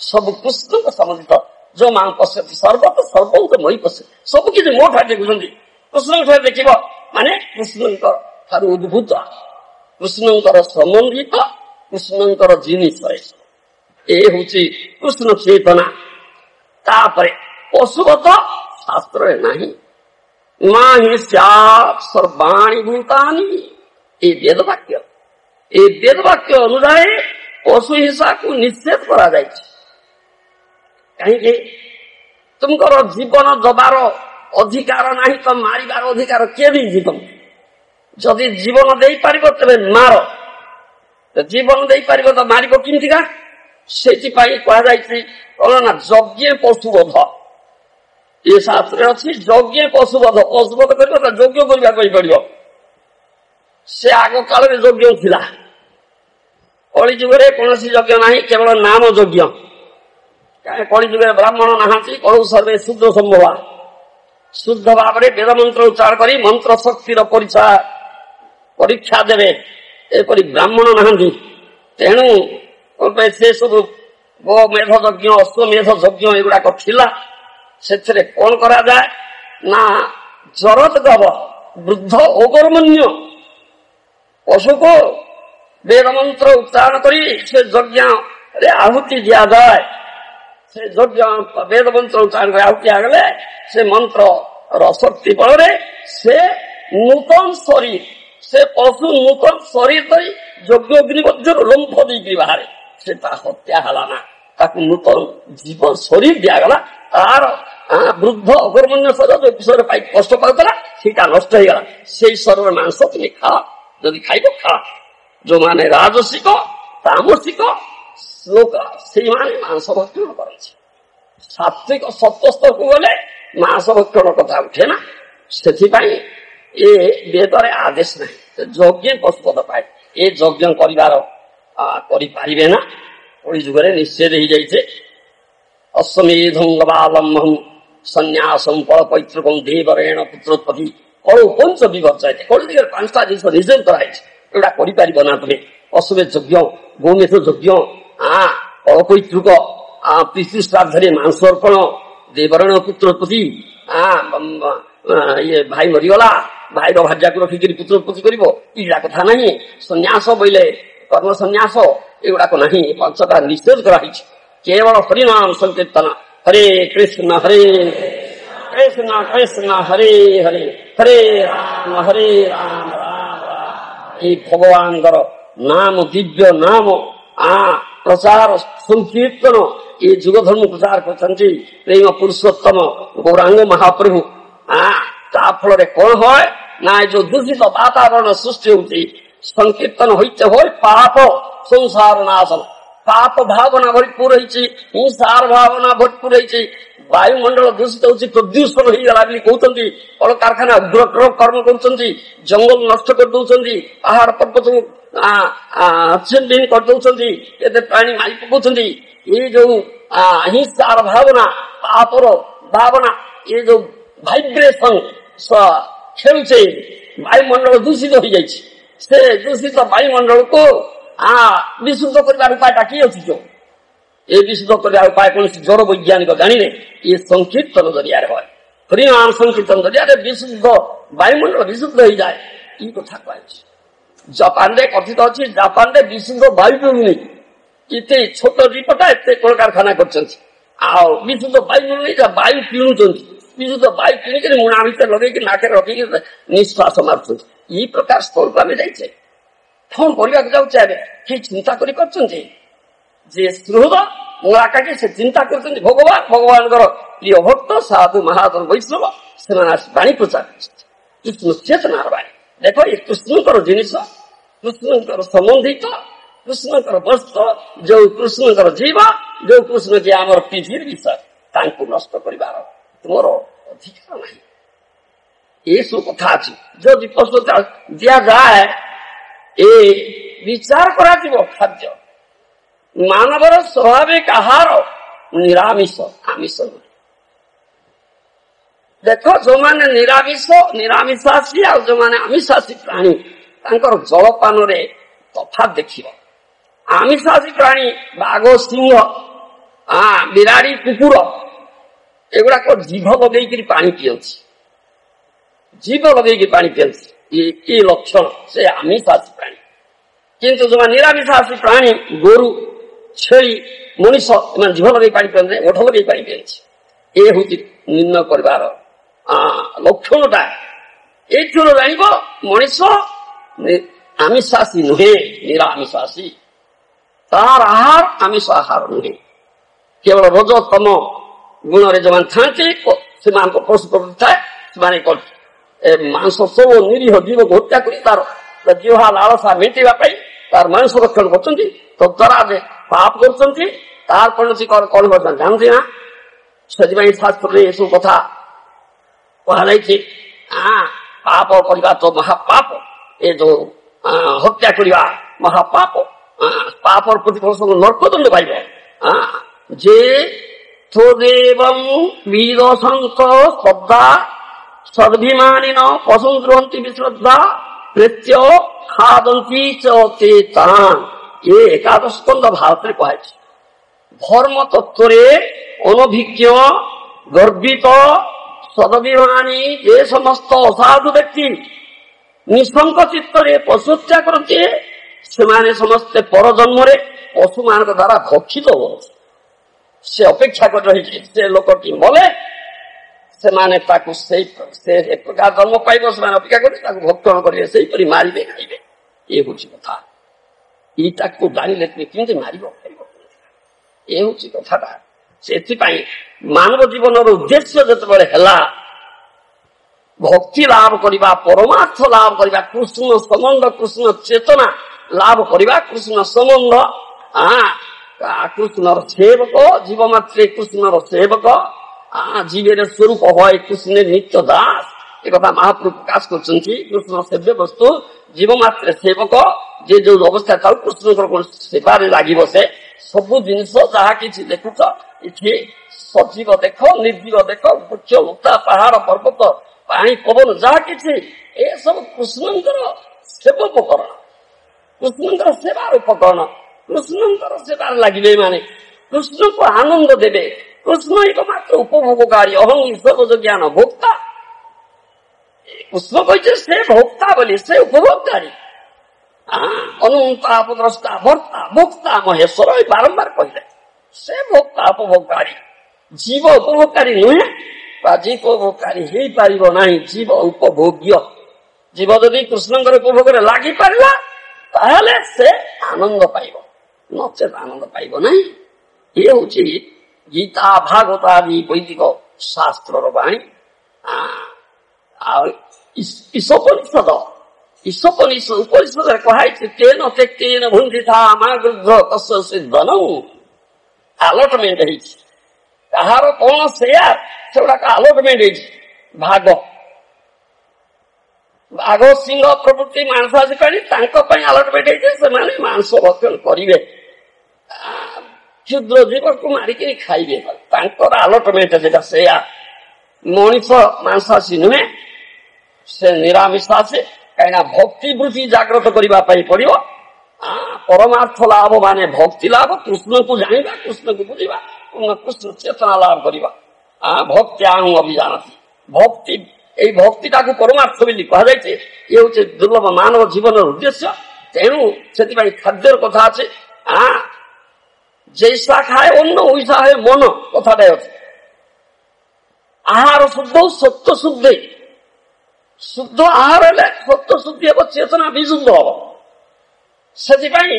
ସବୁ କୃଷ୍ଣଙ୍କ ସମ୍ବନ୍ଧିତ। ଯୋଉ ମା ପଶ୍ୟତି ସର୍ବତ ସର୍ବଙ୍କ ମଇ ପଶ୍ୟ, ସବୁ କିଛି ମୋ ଠାରେ ଦେଖୁଛନ୍ତି। କୃଷ୍ଣଙ୍କ ଠାରେ ଦେଖିବ ମାନେ କୃଷ୍ଣଙ୍କ ଠାରୁ ଉଦ୍ଭୂତ, କୃଷ୍ଣଙ୍କର ସମ୍ବନ୍ଧିତ, କୃଷ୍ଣଙ୍କର ଜିନିଷ। ଏ ହଉଛି କୃଷ୍ଣ ଚେତନା। ତାପରେ ପଶୁବତ ଶାସ୍ତ୍ରରେ ନାହିଁ। ମା ହିଁ ସର୍ବାଣୀ ଭୂତାନି, ଏ ବେଦ ବାକ୍ୟ। ଏ ବେଦ ବାକ୍ୟ ଅନୁଯାୟୀ ପଶୁ ହିଂସାକୁ ନିଷେଧ କରାଯାଇଛି। କାହିଁକି? ତୁମଙ୍କର ଜୀବନ ଦବାର ଅଧିକାର ନାହିଁ ତ ମାରିବାର ଅଧିକାର କିଏ ଦେଇଛି ତମକୁ? ଯଦି ଜୀବନ ଦେଇପାରିବ ତେବେ ମାର, ଜୀବନ ଦେଇପାରିବ ତ ମାରିବ କେମିତିକା? ସେଇଥିପାଇଁ କୁହାଯାଇଛି କଣ ନା, ଯଜ୍ଞ ପଶୁବଧ। ଏ ଶାସ୍ତ୍ରରେ ଅଛି ଯଜ୍ଞ ପଶୁବଧ। ପଶୁବଧ କରିବ ତ ଯଜ୍ଞ କରିବାକୁ ପଡିବ। ସେ ଆଗ କାଳରେ ଯଜ୍ଞ ଥିଲା। କଳି ଯୁଗରେ କୌଣସି ଯଜ୍ଞ ନାହିଁ, କେବଳ ନାମ ଯଜ୍ଞ। କାରଣ କଳି ଯୁଗରେ ବ୍ରାହ୍ମଣ ନାହାନ୍ତି। କଳୁ ସର୍ବେ ଶୁଦ୍ଧ ସମ୍ଭବ, ଶୁଦ୍ଧ ଭାବରେ ବେଦ ମନ୍ତ୍ର ଉଚ୍ଚାରଣ କରି ମନ୍ତ୍ର ଶକ୍ତିର ପରୀକ୍ଷା ଦେବେ, ଏପରି ବ୍ରାହ୍ମଣ ନାହାନ୍ତି। ତେଣୁ ସେ ସବୁ ଗୋମେଧ ଯଜ୍ଞ, ଅଶ୍ୱମେଧ ଯଜ୍ଞ ଏଗୁଡାକ ଥିଲା। ସେଥିରେ କଣ କରାଯାଏ ନା, ଜରଦଗବ ବୃଦ୍ଧ ଓଗରମନ୍ୟ ପଶୁକୁ ବେଦ ମନ୍ତ୍ର ଉଚ୍ଚାରଣ କରି ସେ ଯଜ୍ଞରେ ଆହୁତି ଦିଆଯାଏ। ସେ ଯଜ୍ଞ ବେଦ ମନ୍ତ୍ର ଉଚ୍ଚାରଣ କରି ଆହୁତି ଆଗଲେ ସେ ମନ୍ତ୍ରର ଶକ୍ତି ବଳରେ ସେ ନୂତନ ଶରୀର, ସେ ପଶୁ ନୂତନ ଶରୀର ଧରି ଯଜ୍ଞ ଅଗ୍ନି ମଧ୍ୟରୁ ଲମ୍ଫ ଦେଇକରି ବାହାରେ, ସେଟା ହତ୍ୟା ହେଲା ନା, ତାକୁ ନୂତନ ଜୀବନ ଶରୀର ଦିଆଗଲା। ତାର ବୃଦ୍ଧ ଅକର୍ମଣ୍ୟ ଶରୀର ଯୋଉ ବିଷୟରେ ପାଇ କଷ୍ଟ ପାଉଥିଲା ସେଇଟା ନଷ୍ଟ ହେଇଗଲା। ସେଇ ଶରୀର ମାଂସ তুমি ଖାଅ, ଯଦି ଖାଇବ ଖାଅ। ଯୋଉମାନେ ରାଜସିକ ତାମସିକ ଲୋକ ସେଇମାନେ ମାଂସ ଭକ୍ଷଣ କରନ୍ତି। ସାତ୍ବିକ ସତ୍ୟସ୍ତକୁ ଗଲେ ମାଂସ ଭକ୍ଷଣ କଥା ଉଠେ ନା। ସେଥିପାଇଁ ଏ ବେଦରେ ଆଦେଶ ନାହିଁ ଯଜ୍ଞ ପଶୁପଦ ପାଏ। ଏ ଯଜ୍ଞ କରିପାରିବେ ନା, ଓଇ ଯୁଗରେ ନିଷେଧ ହେଇଯାଇଛି। ଅଶ୍ୱମେଧଂ ଗବାଲମ୍ବଂ ସନ୍ନ୍ୟାସଂ ଫଳ ପୈତୃକଂ ଦେବରେଣ ପୁତ୍ରୋତ୍ପତ୍ତି ଫଳ ପଞ୍ଚ ବିଭର୍ଜୟତେ। କଳି ଦିଗରେ 5ଟା ଜିନିଷ ନିଷେଧ କରାଯାଇଛି। ଏଗୁଡା କରିପାରିବ ନା ତୁମେ। ଅଶ୍ୱମେଧ ଯଜ୍ଞ, ଗୋମେଧ ଯଜ୍ଞ, ଫଳ ପୈତୃକ, ପିତୃ ଶ୍ରାଦ୍ଧରେ ମାଂସ ଅର୍ପଣ, ଦେବରେଣ ପୁତ୍ରୋତ୍ପତ୍ତି, ଇଏ ଭାଇ ମରିଗଲା ଭାଇର ଭାର୍ଯ୍ୟାକୁ ରଖିକିରି ପୁତ୍ରୋତ୍ପତ୍ତି କରିବ, ଏଇଟା କଥା ନାହିଁ। ସନ୍ନ୍ୟାସ ବୋଇଲେ କର୍ମ ସନ୍ନ୍ୟାସ ଏଗୁଡାକ ନାହିଁ। 5ଟା ନିଷେଧ କରାଯାଇଛି। କେବଳ ହରିନାମ ସଂକୀର୍ତ୍ତନ, ହରେ କୃଷ୍ଣ କୃଷ୍ଣ କୃଷ୍ଣ ହରେ ହରେ ହରେ ରାମ ରାମ ଏଇ ଭଗବାନଙ୍କର ନାମ, ଦିବ୍ୟ ନାମ ପ୍ରଚାର ସଂକୀର୍ତ୍ତନ ଏ ଯୁଗ ଧର୍ମ ପ୍ରଚାର କରିଛନ୍ତି ପ୍ରେମ ପୁରୁଷୋତ୍ତମ ଗୌରାଙ୍ଗ ମହାପ୍ରଭୁ। ତା ଫଳରେ କଣ হয় ନା, ଏ ଯୋଉ ଦୂଷିତ ବାତାବରଣ ସୃଷ୍ଟି ହଉଛି, ସଂକୀର୍ତ୍ତନ হইতে হয় পাপ সংসার নাশন। ପାପ ଭାବନା ଭରପୁର ହେଇଛି, ହିଂସାର ଭାବନା ଭରପୁର ହେଇଛି, ବାୟୁମଣ୍ଡଳ ଦୂଷିତ ହଉଛି, ପ୍ରଦୂଷଣ ହେଇଗଲା ବୋଲି କହୁଛନ୍ତି। କଳକାରଖାନା ଉଗ୍ର କର୍ମ କରୁଛନ୍ତି, ଜଙ୍ଗଲ ନଷ୍ଟ କରିଦଉଛନ୍ତି, ପାହାଡ ପର୍ବତକୁ ଛିନଭିନ କରିଦଉଛନ୍ତି, କେତେ ପ୍ରାଣୀ ମାରି ପକଉଛନ୍ତି। ଏଇ ଯୋଉ ହିଂସାର ଭାବନା, ପାପର ଭାବନା, ଏ ଯୋଉ ଭାଇବ୍ରେସନ ଖେଳୁଛେ, ବାୟୁମଣ୍ଡଳ ଦୂଷିତ ହେଇଯାଇଛି। ସେ ଦୂଷିତ ବାୟୁମଣ୍ଡଳକୁ ବିଶୁଦ୍ଧ କରିବାର ଉପାୟଟା କି ଅଛି? ଏ ବିଶୁଦ୍ଧ କରିବାର ଉପାୟ କୌଣସି ଜଡ଼ ବୈଜ୍ଞାନିକ ଜାଣିଲେ ଏ ସଂକୀର୍ତ୍ତନ ଜରିଆରେ হয়। ହରିନାମ ସଂକୀର୍ତ୍ତନ ଜରିଆରେ ବିଶୁଦ୍ଧ ବାୟୁମଣ୍ଡଳ ବିଶୁଦ୍ଧ ହେଇଯାଏ। এই କଥା କୁହାଯାଇଛି। ଜାପାନରେ କଥିତ ଅଛି, ଜାପାନରେ ବିଶୁଦ୍ଧ ବାୟୁ ମିଳୁନି। ଏତେ ଛୋଟ ଦ୍ୱୀପଟା ଏତେ କଳକାରଖାନା କରିଛନ୍ତି, ଆଉ ବିଶୁଦ୍ଧ ବାୟୁ ମିଳୁନି। ବାୟୁ କିଣୁଛନ୍ତି, ବିଶୁଦ୍ଧ ବାୟୁ କିଣିକିରି ମୁଣା ଭିତରେ ଲଗେଇକି ନାକରେ ରଖିକି ନିଶ୍ୱାସ ମାରୁଛନ୍ତି। ଏଇ ପ୍ରକାର ସ୍ତରକୁ ଆମେ ଯାଇଛେ। କଣ କରିବାକୁ ଯାଉଛି? ଏବେ କେହି ଚିନ୍ତା କରିପାରୁଛନ୍ତି? ଯେ ହୃଦ ମୋଳାକାକି ସେ ଚିନ୍ତା କରୁଛନ୍ତି ଭଗବାନଙ୍କର ପ୍ରିୟ ଭକ୍ତ ସାଧୁ ମହାଜନ ବୈଷ୍ଣବ, ସେମାନେ ଆସି ବାଣୀ ପ୍ରଚାର କରୁଛନ୍ତି, କୃଷ୍ଣ ଚେତନାର ବାଣୀ। ଦେଖ, ଏ କୃଷ୍ଣଙ୍କର ଜିନିଷ, କୃଷ୍ଣଙ୍କର ସମ୍ବନ୍ଧିତ, କୃଷ୍ଣଙ୍କର ବସ୍ତ୍ର, ଯୋଉ କୃଷ୍ଣଙ୍କର ଜୀବ, ଯୋଉ କୃଷ୍ଣ ଯେ ଆମର ପୃଥିବୀର ବିଷୟ, ତାଙ୍କୁ ନଷ୍ଟ କରିବାର ତୁମର ଅଧିକାର ନାହିଁ। ଏସବୁ କଥା ଅଛି। ଯଦି ପଶୁ ଦିଆଯାଏ, ଏ ବିଚାର କରାଯିବ। ଖାଦ୍ୟ ମାନବର ସ୍ୱାଭାବିକ ଆହାର ନିରାମିଷ, ଆମିଷ ନୁହେଁ। ଦେଖ, ଯୋଉମାନେ ନିରାମିଷାସୀ ଆଉ ଯୋଉମାନେ ଆମିଷାସୀ ପ୍ରାଣୀ, ତାଙ୍କର ଜଳପାନରେ ତଫାତ୍ ଦେଖିବ। ଆମିଷାସୀ ପ୍ରାଣୀ ବାଘ, ସିଂହ, ବିରାଡ଼ି, କୁକୁର ଏଗୁଡାକ ଜିଭ ଲଗେଇକିରି ପାଣି ପିଅନ୍ତି, ଜିଭ ଲଗେଇକି ପାଣି ପିଅନ୍ତି। ଏ ଲକ୍ଷଣ ସେ ଆମିଷାସୀ ପ୍ରାଣୀ। କିନ୍ତୁ ଯୋଉମାନେ ନିରାମିଷାସୀ ପ୍ରାଣୀ, ଗୋରୁ, ଛେଳି, ମଣିଷ, ଏମାନେ ଜିଭ ଲଗେଇ ପାଣି ପିଅନ୍ତି, ଓଠ ଲଗେଇ ପାଣି ପିଅନ୍ତି। ଏ ହଉଛି ନିର୍ଣ୍ଣୟ କରିବାର ଲକ୍ଷଣଟା। ଏଇଥିରୁ ଜାଣିବ ମଣିଷ ଆମିଷାସୀ ନୁହେଁ, ନିରାମିଷାସୀ। ତାର ଆହାର ଆମିଷ ଆହାର ନୁହେଁ। କେବଳ ରଜ ତମ ଗୁଣରେ ଯୋଉମାନେ ଥାନ୍ତି, ସେମାନଙ୍କ ପଶୁ ପ୍ରକୃତି ଥାଏ, ସେମାନେ ମାଂସ ସବୁ ନିରୀହ ଜୀବକୁ ହତ୍ୟା କରି ତାର ଜିହ୍ୱା ଲାଳସା ମେଣ୍ଟିବା ପାଇଁ ତାର ମାଂସ ରକ୍ଷଣ କରୁଛନ୍ତି। ତଦ୍ୱାରା ଯେ ପାପ କରୁଛନ୍ତି, ତାର ପରିଣତି କଣ କରୁଛନ୍ତି ଜାଣନ୍ତି ନା? ସେଥିପାଇଁ ଶାସ୍ତ୍ରରେ ଏସବୁ କଥା କୁହାଯାଇଛି। ପାପ କରିବା ତ ମହାପାପ, ଏ ଯୋଉ ହତ୍ୟା କରିବା ମହାପାପ, ପାପର ପ୍ରତିଫଳ ସବୁ ନର୍କଦଣ୍ଡ ପାଇବ। ଯେ ତ୍ୱଦେବଂ ବିଦଶନ୍ତ ଶ୍ରଦ୍ଧା ସଦ୍ଭିମାନିନ ପଶୁଂ ଗୃହନ୍ତି ବିଶ୍ରଦ୍ଧା ପ୍ରେତ୍ୟ ଖାଦନ୍ତି ଚ ତେ ତାନ୍। ଏ ଏକାଦଶ ସ୍କନ୍ଧ ଭାରତରେ କୁହାଯାଇଛି। ଧର୍ମ ତତ୍ତ୍ୱରେ ଅନଭିଜ୍ଞ, ଗର୍ବିତ, ସଦଭିମାନୀ ଯେ ସମସ୍ତ ଅସାଧୁ ବ୍ୟକ୍ତି ନିଃଶଙ୍କ ଚିତ୍ତରେ ପଶୁ ହତ୍ୟା କରନ୍ତି, ସେମାନେ ସମସ୍ତେ ପରଜନ୍ମରେ ପଶୁମାନଙ୍କ ଦ୍ୱାରା ଭକ୍ଷିତ ହୁଅନ୍ତି। ସେ ଅପେକ୍ଷା କରି ରହିଛି, ସେ ଲୋକଟି ମଲେ, ସେମାନେ ତାକୁ ସେ ପ୍ରକାର ଜନ୍ମ ପାଇବ, ସେମାନେ ଅପେକ୍ଷା କରି ତାକୁ ଭକ୍ଷଣ କରିବେ, ସେଇପରି ମାରିବେ ଖାଇବେ। ଏ ହଉଛି କଥା। ଏଇଟାକୁ ଜାଣିଲେ ତୁମେ କେମିତି ମାରିବ ଖାଇବ, ଏ ହଉଛି କଥାଟା। ସେଥିପାଇଁ ମାନବ ଜୀବନର ଉଦ୍ଦେଶ୍ୟ ଯେତେବେଳେ ହେଲା ଭକ୍ତି ଲାଭ କରିବା, ପରମାର୍ଥ ଲାଭ କରିବା, କୃଷ୍ଣ ସମ୍ବନ୍ଧ, କୃଷ୍ଣ ଚେତନା ଲାଭ କରିବା, କୃଷ୍ଣ ସମ୍ବନ୍ଧ, କୃଷ୍ଣର ସେବକ, ଜୀବ ମାତ୍ରେ କୃଷ୍ଣର ସେବକ, ଜୀବେର ସ୍ୱରୂପ হয় କୃଷ୍ଣ ନିତ୍ୟ ଦାସ, ଏ କଥା ମହାପ୍ରଭୁ ପ୍ରକାଶ କରୁଛନ୍ତି। କୃଷ୍ଣ ସେବ୍ୟ ବସ୍ତୁ, ଜୀବ ମାତ୍ରେ ସେବକ, ଯେ ଯୋଉ ଅବସ୍ଥା ଥାଉ କୃଷ୍ଣଙ୍କର ସେବାରେ ଲାଗିବ। ସେ ସବୁ ଜିନିଷ ଯାହା କିଛି ଦେଖୁଛ, ଏଠି ସଜୀବ ଦେଖ, ନିର୍ଜୀବ ଦେଖ, ବୃକ୍ଷ ଲତା, ପାହାଡ ପର୍ବତ, ପାଣି ପବନ, ଯାହା କିଛି ଏସବୁ କୃଷ୍ଣଙ୍କର ସେବୋପକରଣ, କୃଷ୍ଣଙ୍କର ସେବାର ଉପକରଣ। କୃଷ୍ଣଙ୍କର ସେବାରେ ଲାଗିବେ ମାନେ କୃଷ୍ଣକୁ ଆନନ୍ଦ ଦେବେ। କୃଷ୍ଣ ଏକମାତ୍ର ଉପଭୋଗକାରୀ, ଅହଂ ଈଶ୍ୱର ଜ୍ଞାନ ଭୋକ୍ତା। କୃଷ୍ଣ କହିছে ସେ ଭୋକ୍ତା ବୋଲି, ସେ ଉପଭୋଗକାରୀ। ଅନନ୍ତା ଦ୍ରଷ୍ଟା ଭର୍ତ୍ତା ଭୋକ୍ତା ମହେଶ୍ୱର ବାରମ୍ବାର କହିଲେ। ସେ ଭୋକ୍ତା ଉପଭୋଗକାରୀ, ଜୀବ ଉପଭୋଗକାରୀ ନୁହେଁ ବା ଜୀବ ଉପଭୋଗକାରୀ ହେଇପାରିବ ନାହିଁ। ଜୀବ ଉପଭୋଗ୍ୟ। ଜୀବ ଯଦି କୃଷ୍ଣଙ୍କର ଉପଭୋଗରେ ଲାଗିପାରିଲା ତାହେଲେ ସେ ଆନନ୍ଦ ପାଇବ, ନଚେତ ଆନନ୍ଦ ପାଇବ ନାହିଁ। ଇଏ ହଉଛି ଗୀତା, ଭାଗବତ ଆଦି ବୈଦିକ ଶାସ୍ତ୍ରର ବାଣୀ। ଆଉ ଉପନିଷଦରେ କୁହାଯାଇଛି ତେନ ତେକ୍ତେନ ଭୁଞ୍ଜିଥା ମା ଗୃଧ୍ର କସ୍ୟ ଧନଂ। ଆଲଟମେଣ୍ଟ ହେଇଛି, କାହାର କଣ ସେୟା ସେଗୁଡାକ ଆଲଟମେଣ୍ଟ ହେଇଛି। ବାଘ ସିଂହ ପ୍ରଭୃତି ମାଂସାଶୀ ପ୍ରାଣୀ, ତାଙ୍କ ପାଇଁ ଆଲଟମେଣ୍ଟ ହେଇଛି, ସେମାନେ ମାଂସ ଭକ୍ଷଣ କରିବେ, କ୍ଷୁଦ୍ର ଜୀବକୁ ମାରିକି ଖାଇବେ, ତାଙ୍କର ଆଲଟମେଣ୍ଟ ସେଟା ସେୟା। ମଣିଷ ମାଂସାଶୀ ନୁହେଁ, ସେ ନିରାମିଷାଶୀ। କାହିଁକିନା ଭକ୍ତି ବୃତ୍ତି ଜାଗ୍ରତ କରିବା ପାଇଁ ପଡିବ। ପରମାର୍ଥ ଲାଭ ମାନେ ଭକ୍ତି ଲାଭ, କୃଷ୍ଣକୁ ଜାଣିବା, କୃଷ୍ଣକୁ ବୁଝିବା, କୃଷ୍ଣ ଚେତନା ଲାଭ କରିବା। ଭକ୍ତି ଆହୁଁ ଅଭିଯାନ, ଭକ୍ତି, ଏଇ ଭକ୍ତିଟାକୁ ପରମାର୍ଥ ବୋଲି କୁହାଯାଇଛି। ଇଏ ହଉଛି ଦୁର୍ଲଭ ମାନବ ଜୀବନର ଉଦ୍ଦେଶ୍ୟ। ତେଣୁ ସେଥିପାଇଁ ଖାଦ୍ୟର କଥା ଅଛି। ଜୈସା ଖାଏ ଅନ୍ନ ঐসা হয় ମନ, କଥାଟା ଅଛି। ଆହାର ଶୁଦ୍ଧ, ସତ୍ୟ ଶୁଦ୍ଧ। ଶୁଦ୍ଧ ଆହାର ହେଲେ ସତ୍ୟ ଶୁଦ୍ଧି ହେବ, ଚେତନା ବିଶୁଦ୍ଧ ହବ। ସେଥିପାଇଁ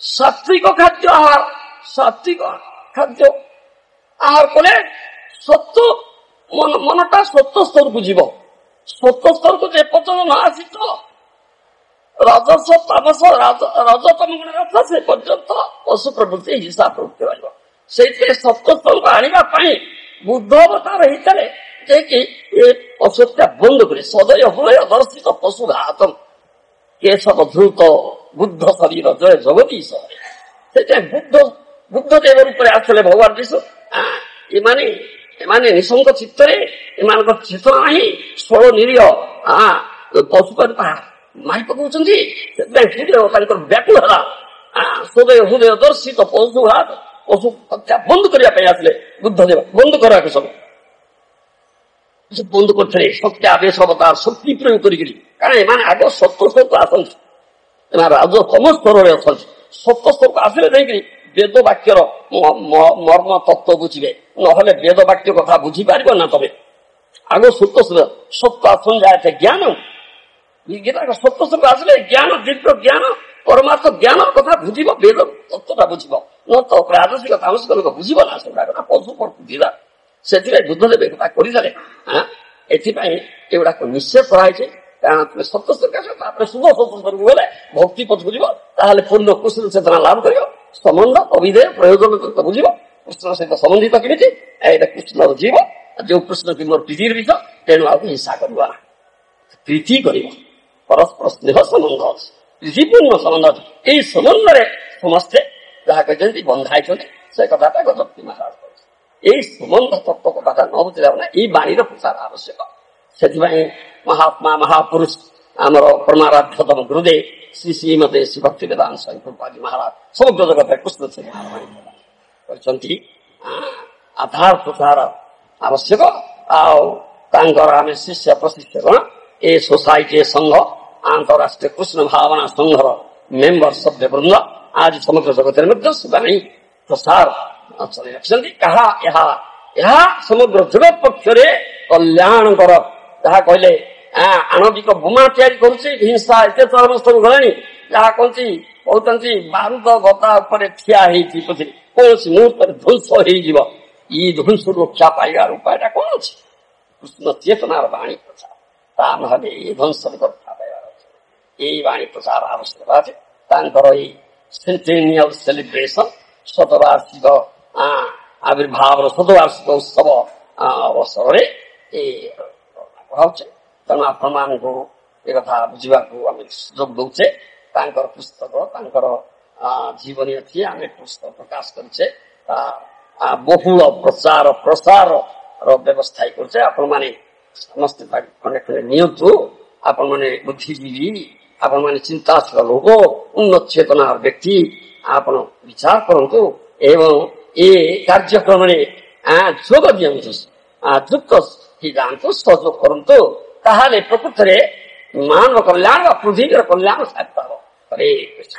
ସାତ୍ବିକ ଖାଦ୍ୟ ଆହାର, ସାତ୍ବିକ ଖାଦ୍ୟ ଆହାର କଲେ ସତ୍ୟ ମନଟା ସତ୍ୟ ସ୍ତରକୁ ଯିବ। ସତ୍ୟ ସ୍ତରକୁ ଯେ ପର୍ଯ୍ୟନ୍ତ ନ ଆସିଛ ରଜସ ତାମସ ରଜତମ ଗୁଣରେ ଅର୍ଥ, ସେ ପର୍ଯ୍ୟନ୍ତ ପଶୁ ପ୍ରବୃତ୍ତି ହିଂସା ପ୍ରବୃତ୍ତି ରହିବ। ସେଇଥିରେ ସତ୍ୟ ସ୍ତରକୁ ଆଣିବା ପାଇଁ ବୁଦ୍ଧ ଅବତାର ହେଇଥିଲେ, ଯେ କି ଏ ଅସତ୍ୟା ବନ୍ଦ କରି ସଦୟ ହୃଦୟ ଦର୍ଶିତ ପଶୁ ଘାତମ କେଶବ ଧୃତ ବୁଦ୍ଧ ଶରୀର ଜୟ ଜଗଦୀଶ। ସେଥିପାଇଁ ବୁଦ୍ଧ ଦେବ ରୂପରେ ଆସିଥିଲେ ଭଗବାନ ବିଷ୍ଣୁ। ଏମାନେ ନିଶଙ୍କ ଚିତ୍ତରେ, ଏମାନଙ୍କ ଚେତନା ନାହିଁ, ଷୋଳ ନିରୀହ ପଶୁପାଳୀ ମାରି ପକଉଛନ୍ତି। ସେଥିପାଇଁ ହୃଦୟ ତାଙ୍କର ବ୍ୟାକୁଳ ହେଲା। ସଦୟ ହୃଦୟ ଦର୍ଶିତ ପଶୁ ଘାତ, ପଶୁ ହତ୍ୟା ବନ୍ଦ କରିବା ପାଇଁ ଆସିଲେ ବୁଦ୍ଧଦେବ। ବନ୍ଦ କରିବାକୁ ସବୁ ବନ୍ଦ କରିଥିଲେ, ଶକ୍ତି ଆବେଶ ଅବତାର, ଶକ୍ତି ପ୍ରୟୋଗ କରିକିରି। କାରଣ ଏମାନେ ଆଗ ସତ୍ୟ ସ୍ତରକୁ ଆସନ୍ତି, ଏମାନେ ରାଜତମ ସ୍ତରରେ ଅଛନ୍ତି। ସତ୍ୟ ସ୍ତରକୁ ଆସିଲେ ଯାଇକିରି ବେଦ ବାକ୍ୟର ମର୍ମ ତତ୍ତ୍ୱ ବୁଝିବେ, ନହେଲେ ବେଦ ବାକ୍ୟ କଥା ବୁଝିପାରିବ ନା। ତମେ ଆଗ ସତ୍ୟ ସତ୍ୟ ସଞ୍ଜାୟତେ ଜ୍ଞାନ, ସତ୍ୟ ସ୍ତରକୁ ଆସିଲେ ଜ୍ଞାନ, ଦିବ୍ୟ ଜ୍ଞାନ, ପରମାର୍ଥ ଜ୍ଞାନ କଥା ବୁଝିବ, ବେଦ ତତ୍ତ୍ୱଟା ବୁଝିବ। ନ ତ ରାଜସିକ ତାମସିକ ଲୋକ ବୁଝିବ ନା, ସେଗୁଡା କଥା ପଶୁ ବୁଝିଲା। ସେଥିପାଇଁ ବୁଦ୍ଧଦେବ କଥା କରିଦେଲେ। ଏଥିପାଇଁ ଏଗୁଡାକ ନିଶ୍ଚୟ କରାହେଇଛି। କାରଣ ତୁମେ ସତ୍ୟସ୍ତରକୁ ଆସିବ, ତାପରେ ଶୁଦ୍ଧ ସତ୍ୟସ୍ତରକୁ ଗଲେ ଭକ୍ତି ପଥକୁ ଯିବ, ତାହେଲେ ପୂର୍ଣ୍ଣ କୃଷ୍ଣ ଚେତନା ଲାଭ କରିବ। ସମ୍ବନ୍ଧ ଅବିଧେୟ ପ୍ରୟୋଜନ ବୁଝିବ, କୃଷ୍ଣ ସହିତ ସମ୍ବନ୍ଧିତ କେମିତି, ଏଇଟା କୃଷ୍ଣର ଜୀବ, ଯୋଉ କୃଷ୍ଣ କି ମୋର ପ୍ରୀତିର ବିଷୟ। ତେଣୁ ଆଉ ହିଂସା କରିବ ନା, ପ୍ରୀତି କରିବ। ପରସ୍ପର ସ୍ନେହ ସମ୍ବନ୍ଧ ଅଛି, ପ୍ରୀତିପୂର୍ଣ୍ଣ ସମ୍ବନ୍ଧ ଅଛି। ଏଇ ସମ୍ବନ୍ଧରେ ସମସ୍ତେ ଯାହା କହିଛନ୍ତି ବନ୍ଧା ହେଇଛନ୍ତି, ସେ କଥାଟା ଗଜପତି ମହାରାଜ କହିଛି। ଏଇ ସମ୍ବନ୍ଧ ତତ୍ତ୍ୱ କଥାଟା ନ ବୁଝିଲା ମାନେ ଏଇ ବାଣୀର ପ୍ରସାର ଆବଶ୍ୟକ। ସେଥିପାଇଁ ମହାତ୍ମା ମହାପୁରୁଷ ଆମର ପରମାରାଧ୍ୟ ତମ ଗୁରୁଦେବ ଶ୍ରୀ ଶ୍ରୀମତେ ଶ୍ରୀ ଭକ୍ତି ବେଦାନ୍ତ ସ୍ୱାମୀ ପ୍ରଭୁପାଦ ମହାରାଜ ସମଗ୍ର ଜଗତରେ କୃଷ୍ଣ କରିଛନ୍ତି। ଆଧାର ପ୍ରଚାର ଆବଶ୍ୟକ। ଆଉ ତାଙ୍କର ଆମେ ଶିଷ୍ୟ ପ୍ରଶିଷ୍ୟ କଣ, ଏ ସୋସାଇଟି ସଂଘ, ଆନ୍ତରାଷ୍ଟ୍ରୀୟ କୃଷ୍ଣ ଭାବନା ସଂଘର ମେମ୍ବର ସଭ୍ୟ ବୃନ୍ଦ ଆଜି ସମଗ୍ର ଜଗତରେ ମଧ୍ୟ ବାଣୀ ପ୍ରସାର ଚଳାଇ ରଖିଛନ୍ତି। କାହା ଏହା ଏହା ସମଗ୍ର ଜଗତ ପକ୍ଷରେ କଲ୍ୟାଣକର। ଯାହା କହିଲେ ଆଣବିକ ବୋମା ତିଆରି କରୁଛି ହିଂସା ଏତେ ଚରମସ୍ତକୁ ଗଲାଣି, ଯାହା କହୁଛନ୍ତି ବାରୁଦ ଗଦା ଉପରେ ଠିଆ ହେଇଛି ପଛରେ କୌଣସି ମୁହୂର୍ତ୍ତରେ ଧ୍ୱଂସ ହେଇଯିବ। ଇ ଧ୍ୱଂସରୁ ରକ୍ଷା ପାଇବାର ଉପାୟଟା କଣ ଅଛି? କୃଷ୍ଣ ଚେତନାର ବାଣୀ ପ୍ରଚାର, ତା ନହେଲେ ଏଇ ଧ୍ୱଂସରୁ ରକ୍ଷା ପାଇବାର ଅଛି। ଏଇ ବାଣୀ ପ୍ରଚାର ଆବଶ୍ୟକତା ଅଛି। ତାଙ୍କର ଏଇ ସେଣ୍ଟେନିଆଲ ସେଲିବ୍ରେସନ, ଶତବାର୍ଷିକ ଆବିର୍ଭାବର ଶତବାର୍ଷିକ ଉତ୍ସବ ଅବସରରେ ହଉଛି। ତେଣୁ ଆପଣମାନଙ୍କୁ ଏକଥା ବୁଝିବାକୁ ଆମେ ସୁଯୋଗ ଦଉଛେ। ତାଙ୍କର ପୁସ୍ତକ, ତାଙ୍କର ଜୀବନୀ ଅଛି, ଆମେ ପୁସ୍ତକ ପ୍ରକାଶ କରିଛେ, ବହୁଳ ପ୍ରଚାର ପ୍ରସାରର ବ୍ୟବସ୍ଥା କରୁଛେ। ଆପଣମାନେ ସମସ୍ତେ ଖଣ୍ଡେ ଖଣ୍ଡେ ନିଅନ୍ତୁ। ଆପଣମାନେ ବୁଦ୍ଧିଜୀବୀ, ଆପଣମାନେ ଚିନ୍ତାଶୀଳ ଲୋକ, ଉନ୍ନତ ଚେତନାର ବ୍ୟକ୍ତି, ଆପଣ ବିଚାର କରନ୍ତୁ ଏବଂ ଏ କାର୍ଯ୍ୟକ୍ରମରେ ଯୋଗ ଦିଅନ୍ତୁ, ଯୁକ୍ତ ହେଇଯାଆନ୍ତୁ, ସହଯୋଗ କରନ୍ତୁ। ତାହେଲେ ପ୍ରକୃତରେ ମାନବ କଲ୍ୟାଣ ବା ପୃଥିବୀର କଲ୍ୟାଣ ସାଧିତ ହେବ। ହରେ କୃଷ୍ଣ।